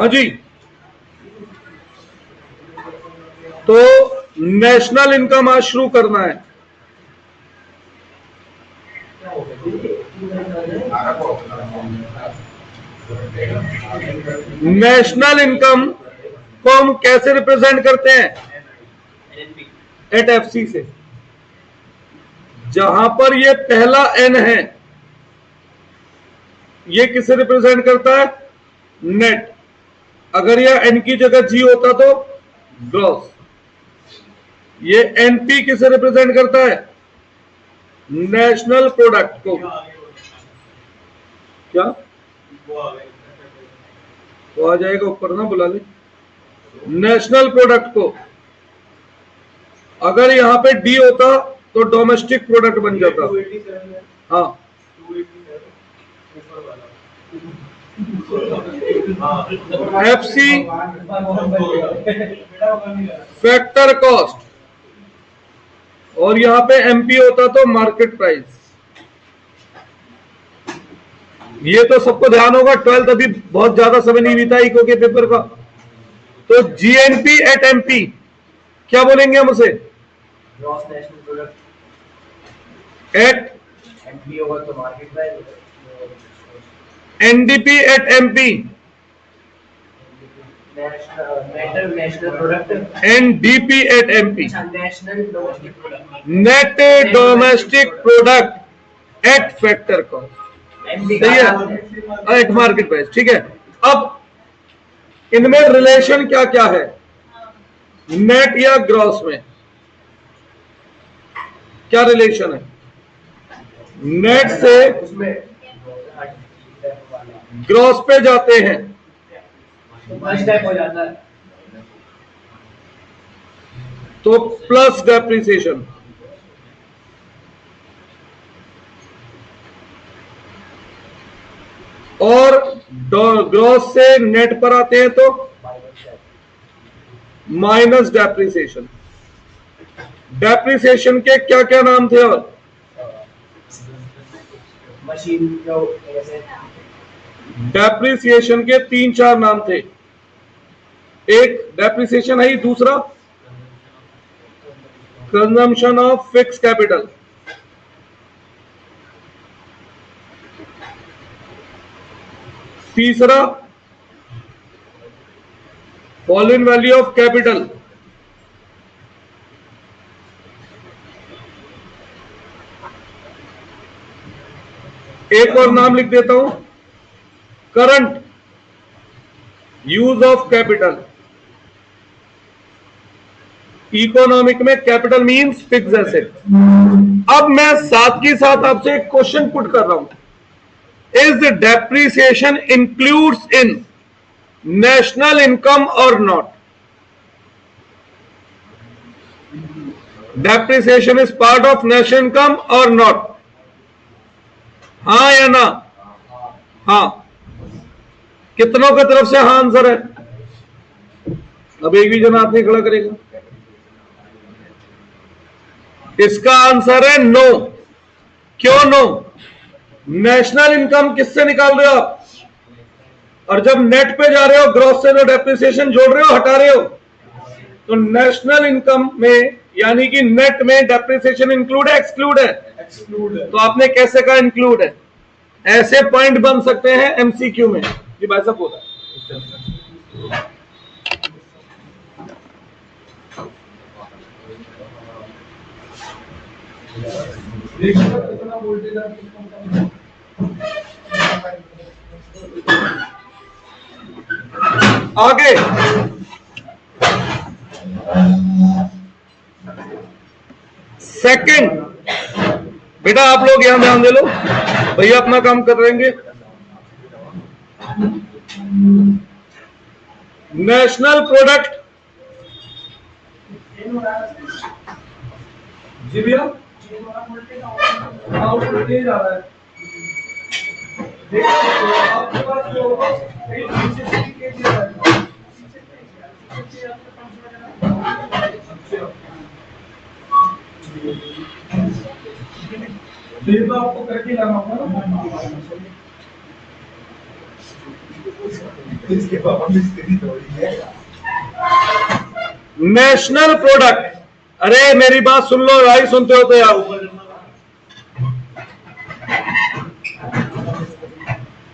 हाँ जी, तो national income आज शुरू करना है। नेशनल इनकम को हम कैसे रिप्रेजेंट करते हैं? एट एफसी से। जहां पर ये पहला एन है, ये किसे रिप्रेजेंट करता है? नेट। अगर यह एन की जगह जी होता तो ग्रॉस। ये एनपी किसे रिप्रेजेंट करता है? नेशनल प्रोडक्ट को। क्या वो आ जाएगा ऊपर ना, बुला ले। नेशनल प्रोडक्ट को। अगर यहां पे डी होता तो डोमेस्टिक प्रोडक्ट बन जाता। हाँ, एफसी फैक्टर कॉस्ट, और यहां पे एमपी होता तो मार्केट प्राइस। ये तो सबको ध्यान होगा, 12th अभी बहुत ज्यादा समय नहीं बीता इको के पेपर का। तो जीएनपी एट एमपी क्या बोलेंगे हम उसे? Gross national product. At MP होगा तो market price. NDP at MP. National product. NDP at MP. National domestic product. Net domestic product at factor cost. सही है, एट मार्केट प्राइस। ठीक है, अब इनमें रिलेशन क्या क्या है? नेट या ग्रॉस में क्या रिलेशन है? नेट से ग्रॉस पे जाते हैं हो जाता है तो प्लस डेप्रिसिएशन। और ग्रॉस से नेट पर आते हैं तो माइनस डेप्रिसिएशन। डेप्रिसिएशन के क्या क्या नाम थे? और मशीन जो डेप्रिसिएशन के 3-4 नाम थे। एक डेप्रिसिएशन है, दूसरा कंजम्पशन ऑफ फिक्स कैपिटल, तीसरा fall in value of capital, एक और नाम लिख देता हूं, current use of capital. Economic में कैपिटल मींस फिक्स एसेट। अब मैं साथ ही साथ आपसे एक क्वेश्चन पुट कर रहा हूं, is depreciation includes in national income और not? Depreciation is part of national income और नॉट? हाँ या ना? हाँ। कितनों की तरफ से हाँ आंसर है? अब एक भी जना हाथ नहीं खड़ा करेगा। इसका आंसर है नो। क्यों नो? नेशनल इनकम किससे निकाल रहे हो आप? और जब नेट पे जा रहे हो, ग्रॉस से जो डेप्रिसिएशन जोड़ रहे हो, हटा रहे हो, तो नेशनल इनकम में यानी कि नेट में डेप्रिसिएशन इंक्लूड है एक्सक्लूड है? एक्सक्लूड है। तो आपने कैसे कहा इंक्लूड है? ऐसे पॉइंट बन सकते हैं एमसीक्यू में। ये भाई साहब बोला आगे। सेकंड, बेटा आप लोग यहां ध्यान दे लो, भैया अपना काम कर रहेंगे। नेशनल प्रोडक्ट, जी भैया आउटपुट तेज आ रहा है, आपके पास जो होगा तो आपको करके लाना होगा ना। इसके पापा मिस्त्री थोड़ी है। नेशनल प्रोडक्ट, अरे मेरी बात सुन लो भाई, सुनते हो तो यार।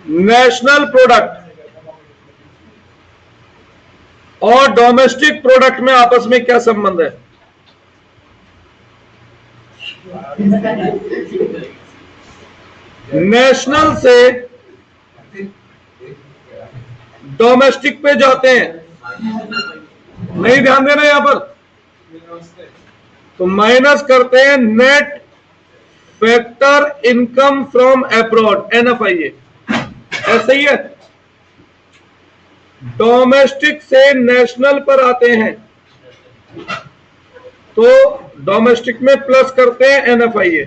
नेशनल प्रोडक्ट और डोमेस्टिक प्रोडक्ट में आपस में क्या संबंध है? नेशनल से डोमेस्टिक पे जाते हैं, नहीं ध्यान देना यहां पर, तो माइनस करते हैं net factor income from abroad, NFIA, ऐसे ही है। डोमेस्टिक से नेशनल पर आते हैं तो डोमेस्टिक में प्लस करते हैं NFIA।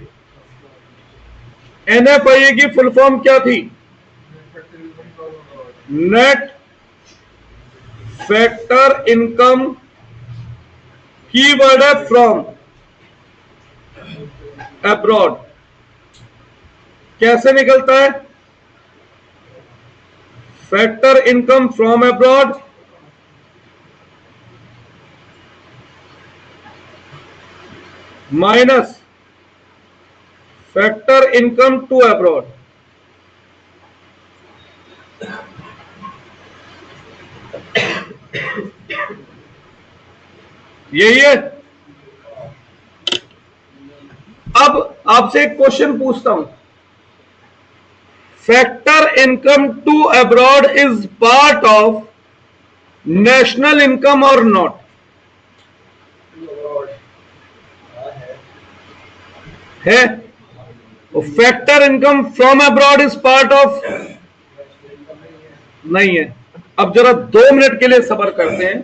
NFIA की फुल फॉर्म क्या थी? नेट फैक्टर इनकम, कीवर्ड है फ्रॉम अब्रॉड। कैसे निकलता है? Factor income from abroad minus factor income to abroad. यही है। अब आपसे एक क्वेश्चन पूछता हूं, factor income to abroad is part of national income और नॉट? है। Factor income from abroad is part of, नहीं है। अब जरा 2 मिनट के लिए सब्र करते हैं,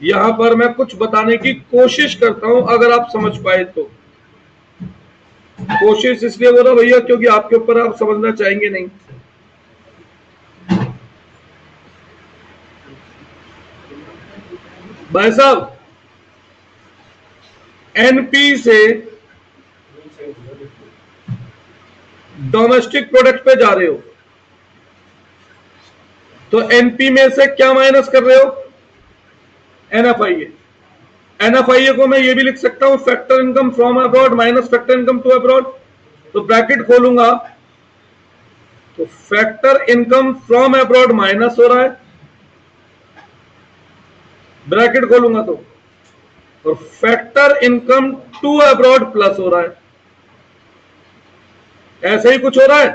यहां पर मैं कुछ बताने की कोशिश करता हूं, अगर आप समझ पाए तो। कोशिश इसलिए बोला भैया क्योंकि आपके ऊपर आप समझना चाहेंगे नहीं। भाई साहब, NP से डोमेस्टिक प्रोडक्ट पे जा रहे हो तो NP में से क्या माइनस कर रहे हो? NFIA। NFIA को मैं ये भी लिख सकता हूं, factor income from abroad minus factor income to abroad. तो ब्रैकेट खोलूंगा तो factor income from abroad minus हो रहा है, ब्रैकेट खोलूंगा तो, और factor income to abroad plus हो रहा है। ऐसे ही कुछ हो रहा है।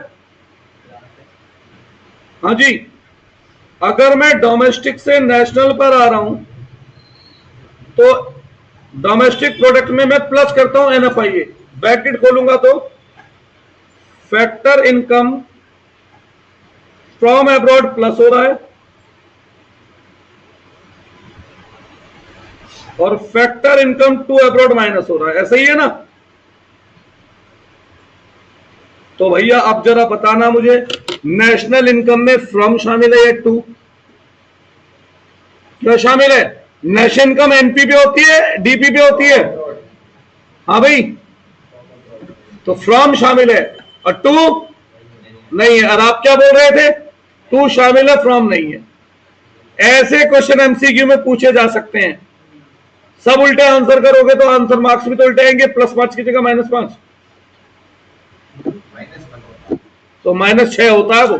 हाँ जी, अगर मैं डोमेस्टिक से नेशनल पर आ रहा हूं तो डोमेस्टिक प्रोडक्ट में मैं प्लस करता हूं NFIA, ब्रैकेट खोलूंगा तो factor income from abroad plus हो रहा है और factor income to abroad minus हो रहा है। ऐसा ही है ना? तो भैया अब जरा बताना मुझे, नेशनल इनकम में फ्रॉम शामिल है या टू? क्या शामिल है? नेशनल इनकम NP पे होती है, DP पे होती है? हाँ भाई, तो फ्रॉम शामिल है और टू नहीं है। और आप क्या बोल रहे थे? टू शामिल है, फ्रॉम नहीं है। ऐसे क्वेश्चन MCQ में पूछे जा सकते हैं। सब उल्टे आंसर करोगे तो आंसर मार्क्स भी तो उल्टे आएंगे, +5 की जगह -5। तो -6 होता है। वो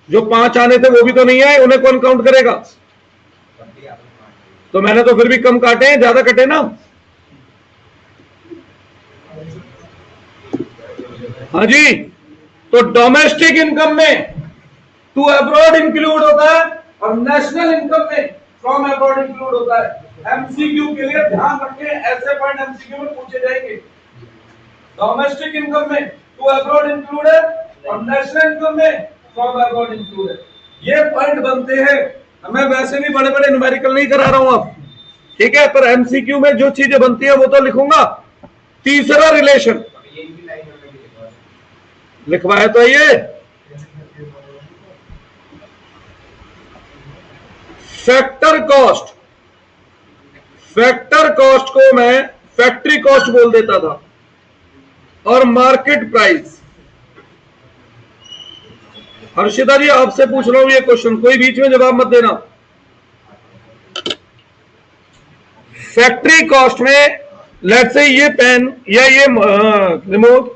जो 5 आने थे वो भी तो नहीं आए, उन्हें कौन काउंट करेगा? तो मैंने तो फिर भी कम काटे हैं, ज्यादा कटे ना। हाँ जी, तो डोमेस्टिक इनकम में टू अब्रॉड इंक्लूड होता है और नेशनल इनकम में फ्रॉम अब्रॉड इंक्लूड होता है। MCQ के लिए ध्यान रखें, ऐसे पॉइंट MCQ में पूछे जाएंगे। डोमेस्टिक इनकम में टू अब्रॉड इंक्लूड है और नेशनल इनकम में फ्रॉम अब्रॉड इंक्लूड है। ये पॉइंट बनते हैं। मैं वैसे भी बड़े बड़े न्यूमेरिकल नहीं करा रहा हूं अब, ठीक है, पर MCQ में जो चीजें बनती है वो तो लिखूंगा। तीसरा रिलेशन लिखवाया तो ये फैक्टर कॉस्ट। फैक्टर कॉस्ट को मैं फैक्ट्री कॉस्ट बोल देता था और मार्केट प्राइस। हर्षिता जी आपसे पूछ रहा हूं ये क्वेश्चन, कोई बीच में जवाब मत देना। फैक्ट्री कॉस्ट में लेट्स से ये पेन या ये रिमोट,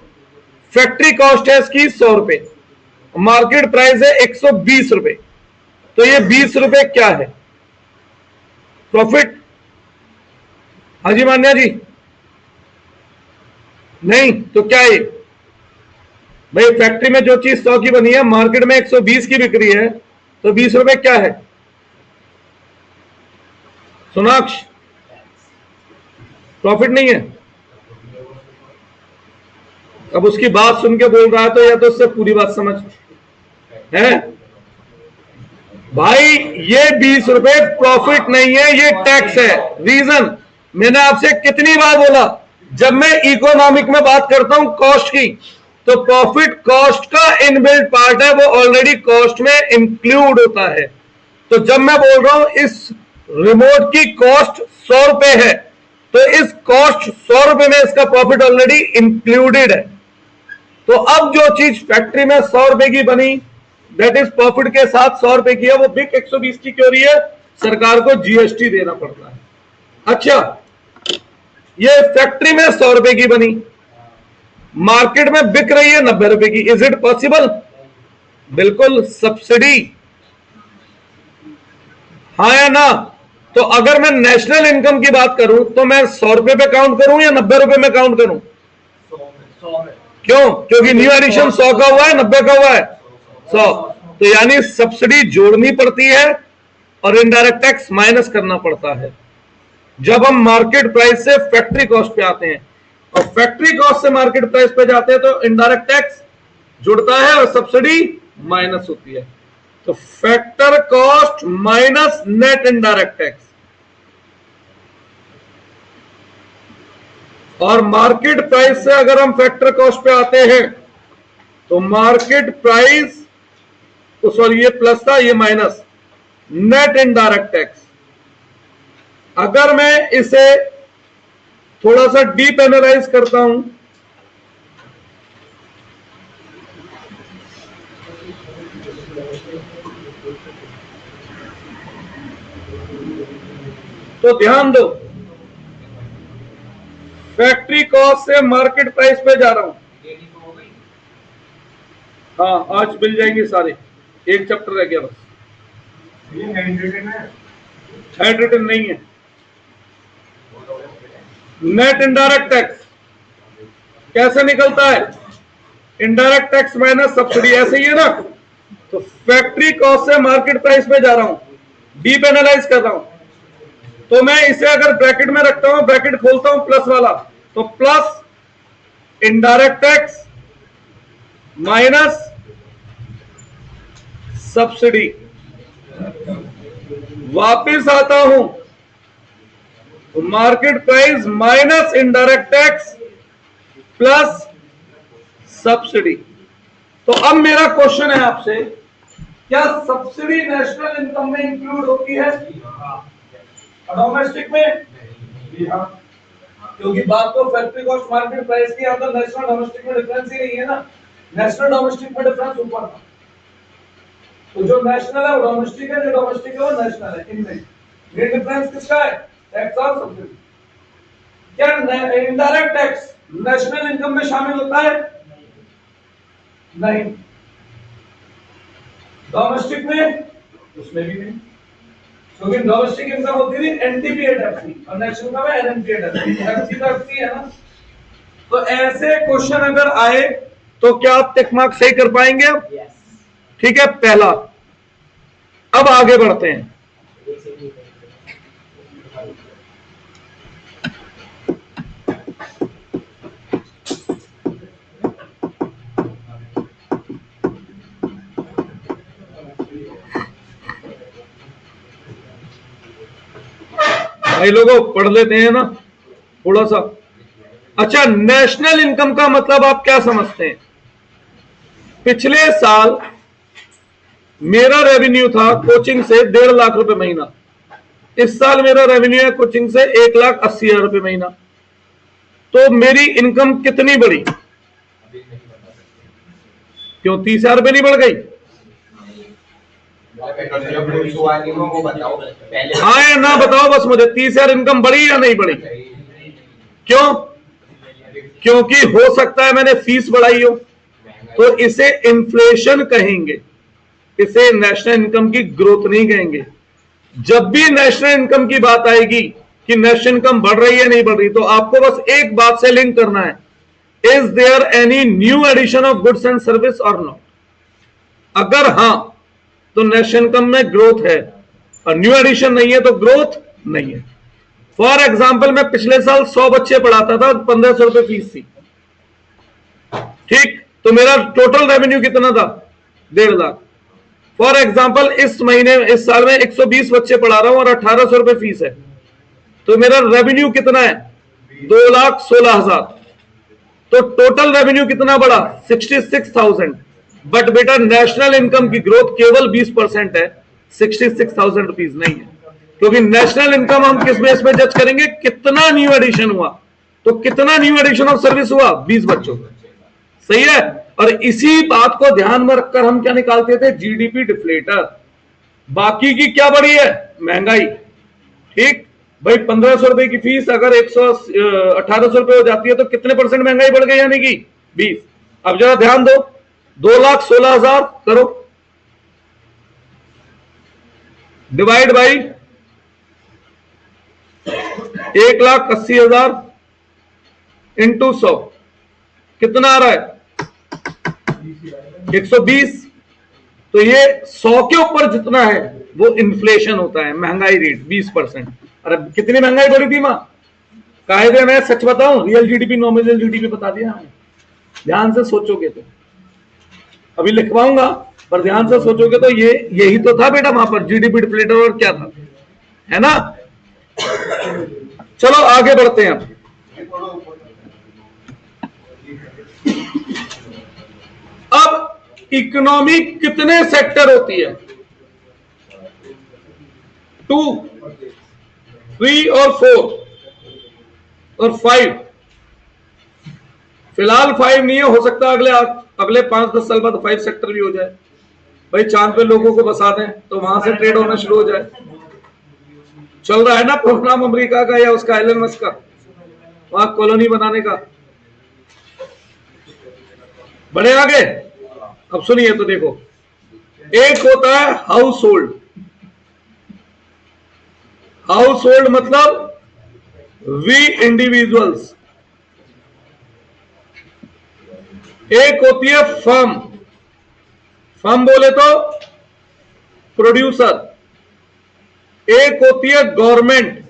फैक्ट्री कॉस्ट है इसकी 100 रुपए, मार्केट प्राइस है 120 रुपए, तो ये 20 रुपए क्या है प्रॉफिट? हाजी मान्या जी नहीं, तो क्या है भाई? फैक्ट्री में जो चीज 100 की बनी है मार्केट में 120 की बिक रही है, तो 20 रुपए क्या है? सोनाक्ष प्रॉफिट नहीं है। अब उसकी बात सुन के बोल रहा है तो या तो उससे पूरी बात समझ है भाई। ये 20 रुपए प्रॉफिट नहीं है, ये टैक्स है। रीजन मैंने आपसे कितनी बार बोला, जब मैं इकोनॉमिक में बात करता हूं कॉस्ट की, तो प्रॉफिट कॉस्ट का इनबिल्ट पार्ट है, वो ऑलरेडी कॉस्ट में इंक्लूड होता है। तो जब मैं बोल रहा हूं इस रिमोट की कॉस्ट 100 रुपए है, तो इस कॉस्ट 100 रुपए में इसका प्रॉफिट ऑलरेडी इंक्लूडेड है। तो अब जो चीज फैक्ट्री में 100 रुपए की बनी, दैट इज प्रॉफिट के साथ 100 रुपए की है, वो बिक 120 की क्यों रही है? सरकार को जीएसटी देना पड़ता है। अच्छा, ये फैक्ट्री में 100 रुपए की बनी, मार्केट में बिक रही है 90 रुपए की, इज इट पॉसिबल? बिल्कुल सब्सिडी, हाँ या ना? तो अगर मैं नेशनल इनकम की बात करूं तो मैं 100 रुपए पे काउंट करूं या 90 रुपए में काउंट करूं? 100 में। क्यों? क्योंकि न्यू एडिशन 100 का हुआ है, 90 का हुआ है 100, तो यानी सब्सिडी जोड़नी पड़ती है और इनडायरेक्ट टैक्स माइनस करना पड़ता है जब हम मार्केट प्राइस से फैक्ट्री कॉस्ट पे आते हैं। और फैक्ट्री कॉस्ट से मार्केट प्राइस पे जाते हैं तो इनडायरेक्ट टैक्स जुड़ता है और सब्सिडी माइनस होती है। तो factor cost minus net indirect tax. और मार्केट प्राइस से अगर हम फैक्टर कॉस्ट पे आते हैं तो मार्केट प्राइस, सॉरी ये प्लस था ये माइनस, नेट इनडायरेक्ट टैक्स। अगर मैं इसे थोड़ा सा डीप एनालाइज करता हूं तो ध्यान दो, फैक्ट्री कॉस्ट से मार्केट प्राइस पे जा रहा हूं। हाँ आज मिल जाएंगे सारे, एक चैप्टर रह गया बस। ये हैंडरिटन है, हैंडरिटन नहीं है। नेट इनडायरेक्ट टैक्स कैसे निकलता है? इनडायरेक्ट टैक्स माइनस सब्सिडी, ऐसे ही है ना? तो फैक्ट्री कॉस्ट से मार्केट प्राइस पे जा रहा हूं, डीप एनालाइज कर रहा हूं, तो मैं इसे अगर ब्रैकेट में रखता हूं, ब्रैकेट खोलता हूं प्लस वाला, तो plus indirect tax minus subsidy. वापिस आता हूं तो market price minus indirect tax plus subsidy. तो अब मेरा क्वेश्चन है आपसे, क्या सब्सिडी नेशनल इनकम में इंक्लूड होती है डोमेस्टिक में? क्योंकि बात तो फैक्ट्री कॉस्ट मार्केट प्राइस की, तो नेशनल डोमेस्टिक में डिफरेंस ही नहीं है ना। नेशनल डोमेस्टिक में डिफरेंस ऊपर था, तो जो नेशनल है वो डोमेस्टिक है, जो डोमेस्टिक है वो नेशनल है। इनमें ये डिफरेंस किसका है? टैक्स और सब्सिडी। क्या इनडायरेक्ट टैक्स नेशनल इनकम में शामिल होता है? नहीं। डोमेस्टिक में? उसमें भी नहीं, क्योंकि डोमेस्टिक इनकम होती थी एनटीपीएडएफसी और नेशनल का है एनएमपीएडएफसी। एफसी है ना? तो ऐसे क्वेश्चन अगर आए तो क्या आप टिक मार्क सही कर पाएंगे? अब ठीक है, पहला। अब आगे बढ़ते हैं। भाई लोगों पढ़ लेते हैं ना थोड़ा सा। अच्छा, नेशनल इनकम का मतलब आप क्या समझते हैं? पिछले साल मेरा रेवेन्यू था कोचिंग से 1.5 लाख रुपए महीना, इस साल मेरा रेवेन्यू है कोचिंग से 1,80,000 रुपए महीना, तो मेरी इनकम कितनी बढ़ी? क्यों 30,000 रुपए नहीं बढ़ गई? जब रूल्स हुआ नहीं वो बताओ पहले। हाँ या ना बताओ बस मुझे, 30,000 इनकम बढ़ी या नहीं बढ़ी? क्यों? क्योंकि हो सकता है मैंने फीस बढ़ाई हो, तो इसे इन्फ्लेशन कहेंगे, इसे नेशनल इनकम की ग्रोथ नहीं कहेंगे। जब भी नेशनल इनकम की बात आएगी कि नेशनल इनकम बढ़ रही है नहीं बढ़ रही, तो आपको बस एक बात से लिंक करना है, is there any new addition of goods and service और नॉट? अगर हां तो नेशनल इनकम में ग्रोथ है, और न्यू एडिशन नहीं है तो ग्रोथ नहीं है। फॉर एग्जाम्पल मैं पिछले साल 100 बच्चे पढ़ाता था, 1500 रुपए फीस थी, ठीक, तो मेरा टोटल रेवेन्यू कितना था? 1.5 लाख। फॉर एग्जाम्पल इस महीने, इस साल में 120 बच्चे पढ़ा रहा हूं और 1800 रुपए फीस है, तो मेरा रेवेन्यू कितना है? 2,16,000। तो टोटल रेवेन्यू कितना बढ़ा? 66,000। बट बेटा नेशनल इनकम की ग्रोथ केवल 20% है, 66,000 रुपीज नहीं है, क्योंकि नेशनल इनकम हम किस बेस पे जज करेंगे? कितना न्यू एडिशन हुआ। तो कितना न्यू एडिशन ऑफ सर्विस हुआ? 20 बच्चों का, सही है। और इसी बात को ध्यान में रखकर हम क्या निकालते थे? GDP deflator. बाकी की क्या बढ़ी है? महंगाई, ठीक भाई। 1500 रुपए की फीस अगर 1800 रुपए हो जाती है तो कितने परसेंट महंगाई बढ़ गई? यानी कि 20। अब जरा ध्यान दो, 2,16,000 करो डिवाइड बाई 1,80,000 इंटू 100, कितना आ रहा है? 120। तो ये 100 के ऊपर जितना है वो इन्फ्लेशन होता है, महंगाई रेट 20%। अरे कितनी महंगाई बढ़ी थी मां? कायदे में सच बताऊं, रियल जीडीपी नॉमिनल जीडीपी बता दिया हमें। ध्यान से सोचोगे तो, अभी लिखवाऊंगा पर ध्यान से सोचोगे तो ये यही तो था बेटा वहां पर, जीडीपी डिफ्लेटर और क्या था, है ना? चलो आगे बढ़ते हैं। अब इकोनॉमी कितने सेक्टर होती है? 2, 3 और 4 और 5। फिलहाल 5 नहीं है, हो सकता है अगले 5-10 साल बाद 5 सेक्टर भी हो जाए। भाई चांद पे लोगों को बसा दें तो वहां से ट्रेड होना शुरू हो जाए। चल रहा है ना प्रोग्राम अमेरिका का या उसका एलन मस्क का, वहां कॉलोनी बनाने का। बढ़े आगे। अब सुनिए तो देखो, एक होता है हाउस होल्ड। हाउस होल्ड मतलब वी इंडिविजुअल्स। एक होती है फर्म, फर्म बोले तो प्रोड्यूसर। एक होती है गवर्नमेंट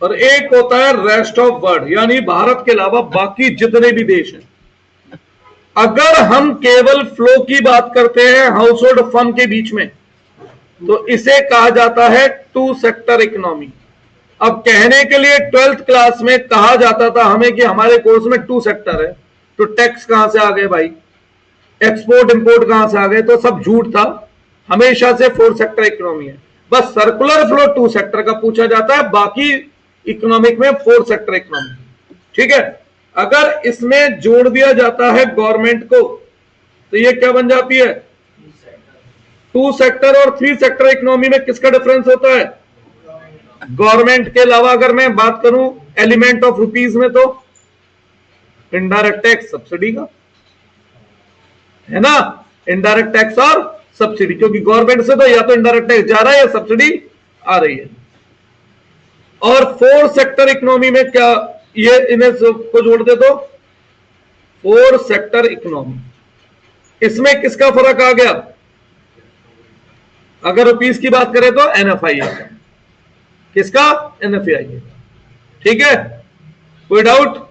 और एक होता है रेस्ट ऑफ वर्ल्ड, यानी भारत के अलावा बाकी जितने भी देश हैं। अगर हम केवल फ्लो की बात करते हैं हाउस होल्ड फर्म के बीच में, तो इसे कहा जाता है 2 सेक्टर इकोनॉमी। अब कहने के लिए 12th क्लास में कहा जाता था हमें कि हमारे कोर्स में 2 सेक्टर है, तो टैक्स कहां से आ गए भाई? एक्सपोर्ट इंपोर्ट कहां से आ गए? तो सब झूठ था, हमेशा से 4 सेक्टर इकोनॉमी है। बस सर्कुलर फ्लो 2 सेक्टर का पूछा जाता है, बाकी इकोनॉमिक में 4 सेक्टर इकोनॉमी, ठीक है। अगर इसमें जोड़ दिया जाता है गवर्नमेंट को तो ये क्या बन जाती है? 2 सेक्टर और 3 सेक्टर इकोनॉमी में किसका डिफरेंस होता है? गवर्नमेंट के अलावा अगर मैं बात करूं एलिमेंट ऑफ रुपीज में, तो इनडायरेक्ट टैक्स सब्सिडी का, है ना? इनडायरेक्ट टैक्स और सब्सिडी, क्योंकि गवर्नमेंट से तो या तो इनडायरेक्ट टैक्स जा रहा है या सब्सिडी आ रही है। और 4 सेक्टर इकोनॉमी में क्या, ये इन्हें को जोड़ दे तो 4 सेक्टर इकोनॉमी, इसमें किसका फर्क आ गया? अगर रुपीस की बात करें तो एनएफआई है, किसका? एनएफआई है, ठीक है। कोई डाउट?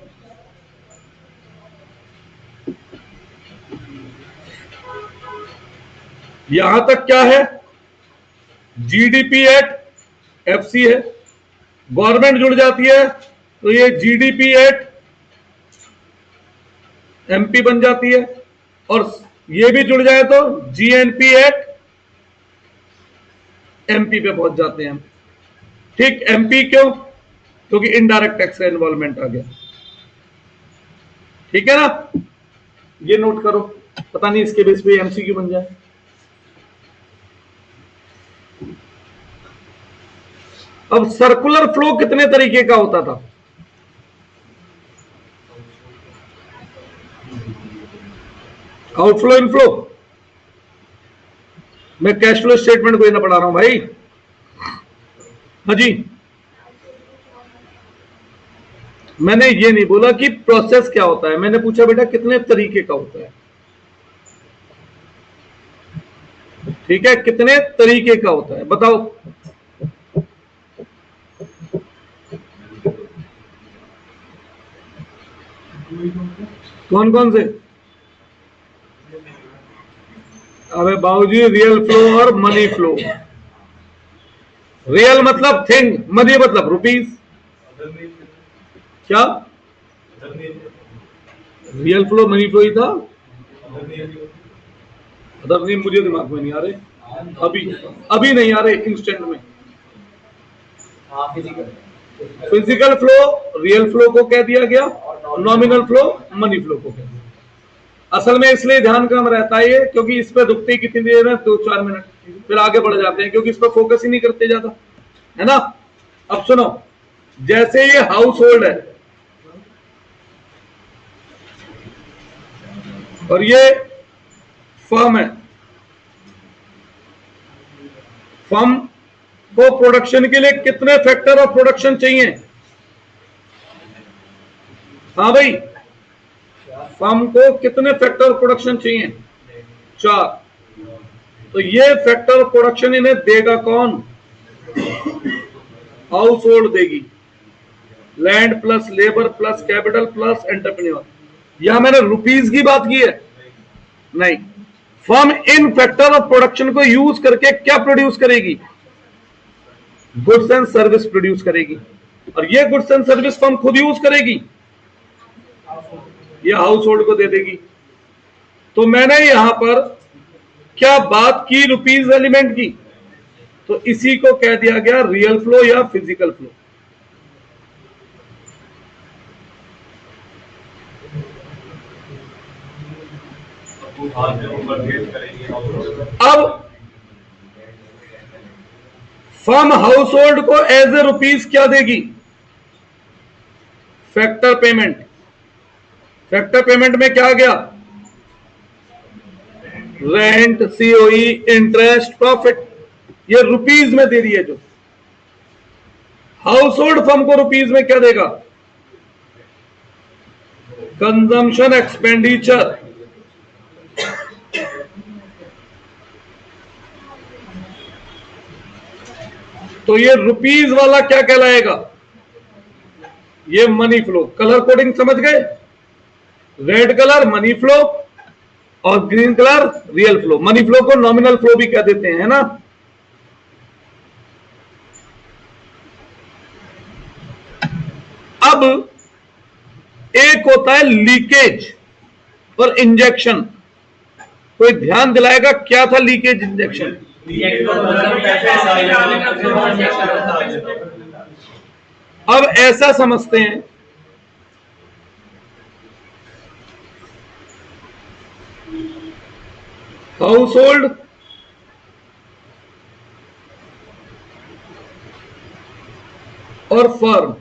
यहां तक क्या है? जीडीपी एट एफसी है, गवर्नमेंट जुड़ जाती है तो ये जीडीपी एट एमपी बन जाती है, और ये भी जुड़ जाए तो जीएनपी एट एमपी पे पहुंच जाते हैं हम, ठीक। एमपी क्यों? क्योंकि इनडायरेक्ट टैक्स का इन्वॉल्वमेंट आ गया, ठीक है ना? ये नोट करो, पता नहीं इसके बेस पे एमसीक्यू बन जाए। अब सर्कुलर फ्लो कितने तरीके का होता था? Outflow, inflow. मैं कैश फ्लो स्टेटमेंट कोई ना पढ़ा रहा हूं भाई। हाँ जी, मैंने ये नहीं बोला कि प्रोसेस क्या होता है, मैंने पूछा बेटा कितने तरीके का होता है। ठीक है, कितने तरीके का होता है बताओ। कौन कौन से? अबे बाबूजी, रियल फ्लो और मनी फ्लो। रियल मतलब थिंग, मनी मतलब रुपीस। क्या? रियल फ्लो मनी फ्लो ही था। अदर नेम मुझे दिमाग में नहीं आ रहे अभी, अभी नहीं आ रहे इंस्टेंट में। हाँ physical. Physical flow real flow को कह दिया गया, नॉमिनल फ्लो मनी फ्लो को कह दिया। असल में इसलिए ध्यान कम रहता है ये, क्योंकि इस पर रुकते कितनी देर में, 2-4 मिनट, फिर आगे बढ़ जाते हैं क्योंकि इस पर फोकस ही नहीं करते ज्यादा, है ना। अब सुनो, जैसे ये हाउस होल्ड है और ये फर्म है। फर्म को प्रोडक्शन के लिए कितने फैक्टर ऑफ प्रोडक्शन चाहिए? हाँ भाई, फर्म को कितने फैक्टर ऑफ प्रोडक्शन चाहिए? 4। तो ये फैक्टर ऑफ प्रोडक्शन इन्हें देगा कौन? हाउस होल्ड देगी। Land plus labour plus capital plus entrepreneur. यहां मैंने रुपीस की बात की है नहीं। Firm in factor of production को यूज करके क्या प्रोड्यूस करेगी? गुड्स एंड सर्विस प्रोड्यूस करेगी। और ये गुड्स एंड सर्विस फर्म खुद यूज करेगी या हाउस होल्ड को दे देगी? तो मैंने यहां पर क्या बात की? रुपीस एलिमेंट की। तो इसी को कह दिया गया रियल फ्लो या फिजिकल फ्लो। अब फर्म हाउस होल्ड को एज ए रुपीस क्या देगी? Factor payment. फैक्टर पेमेंट में क्या आ गया? Rent, COE, interest, profit. ये रुपीस में दे रही है। जो हाउस होल्ड फर्म को रुपीस में क्या देगा? Consumption expenditure. तो ये रुपीस वाला क्या कहलाएगा? ये मनी फ्लो। कलर कोडिंग समझ गए? रेड कलर मनी फ्लो और green colour real flow. Money flow को नॉमिनल फ्लो भी कह देते हैं, है ना। अब एक होता है लीकेज और इंजेक्शन। कोई ध्यान दिलाएगा क्या था लीकेज इंजेक्शन? अब ऐसा समझते हैं, हाउस होल्ड और फर्म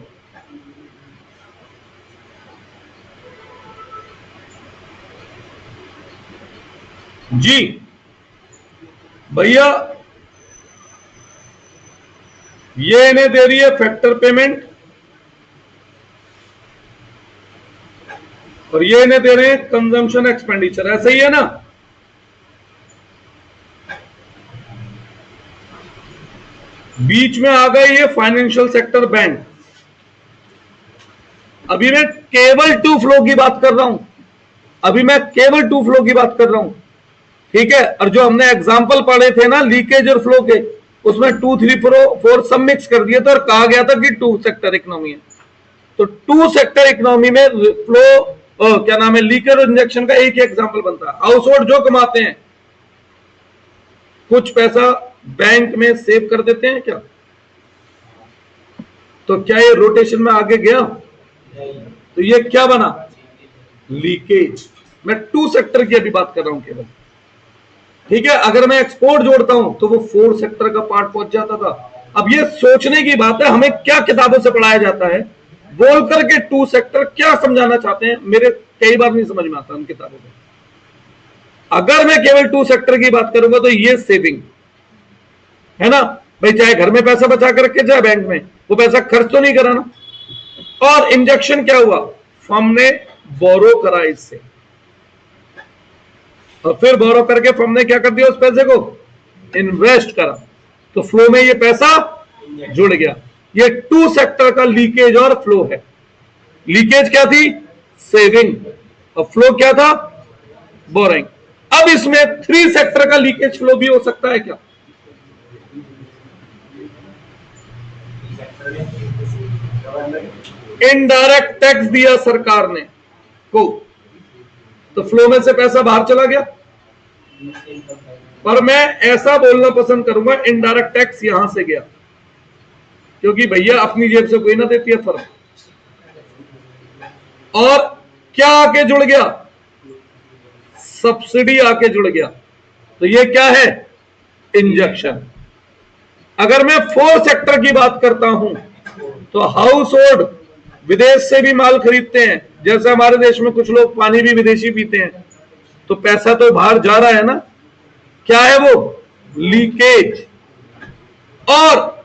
जी भैया, ये इन्हें दे रही है फैक्टर पेमेंट और ये इन्हें दे रहे हैं कंजम्पशन एक्सपेंडिचर। ऐसा ही है ना। बीच में आ गए ये फाइनेंशियल सेक्टर बैंक। अभी मैं केवल टू फ्लो की बात कर रहा हूं। अभी मैं केवल टू फ्लो की बात कर रहा हूं, ठीक है। और जो हमने एग्जांपल पढ़े थे ना लीकेज और फ्लो के, उसमें 2, 3, 4 सब मिक्स कर दिए थे और कहा गया था कि 2 सेक्टर इकोनॉमी है। तो 2 सेक्टर इकोनॉमी में फ्लो क्या नाम है, लीकेज और इंजेक्शन का एक ही एग्जांपल बनता है। हाउस होल्ड जो कमाते हैं कुछ पैसा बैंक में सेव कर देते हैं क्या? तो क्या ये रोटेशन में आगे गया? तो ये क्या बना? लीकेज। मैं 2 सेक्टर की अभी बात कर रहा हूं केवल, ठीक है। अगर मैं एक्सपोर्ट जोड़ता हूं तो वो 4 सेक्टर का पार्ट पहुंच जाता था। अब ये सोचने की बात है हमें क्या किताबों से पढ़ाया जाता है, बोल करके टू सेक्टर क्या समझाना चाहते हैं, मेरे कई बार नहीं समझ में आता उन किताबों में। अगर मैं केवल टू सेक्टर की बात करूंगा तो ये सेविंग है ना भाई, चाहे घर में पैसा बचा कर रखे चाहे बैंक में, वो पैसा खर्च तो नहीं कराना। और इंजेक्शन क्या हुआ, फर्म ने बोरो करा इससे, और फिर बोरो करके फर्म ने क्या कर दिया, उस पैसे को इन्वेस्ट करा, तो फ्लो में ये पैसा जुड़ गया। ये टू सेक्टर का लीकेज और फ्लो है। लीकेज क्या थी, सेविंग, और फ्लो क्या था, बोरिंग। अब इसमें थ्री सेक्टर का लीकेज फ्लो भी हो सकता है क्या, इनडायरेक्ट टैक्स दिया सरकार ने को, तो फ्लो में से पैसा बाहर चला गया। पर मैं ऐसा बोलना पसंद करूंगा इनडायरेक्ट टैक्स यहां से गया, क्योंकि भैया अपनी जेब से कोई ना देती है फर्म। और क्या आके जुड़ गया, सब्सिडी आके जुड़ गया, तो ये क्या है, इंजेक्शन। अगर मैं फोर सेक्टर की बात करता हूं तो हाउस होल्ड विदेश से भी माल खरीदते हैं, जैसे हमारे देश में कुछ लोग पानी भी विदेशी पीते हैं, तो पैसा तो बाहर जा रहा है ना, क्या है वो, लीकेज। और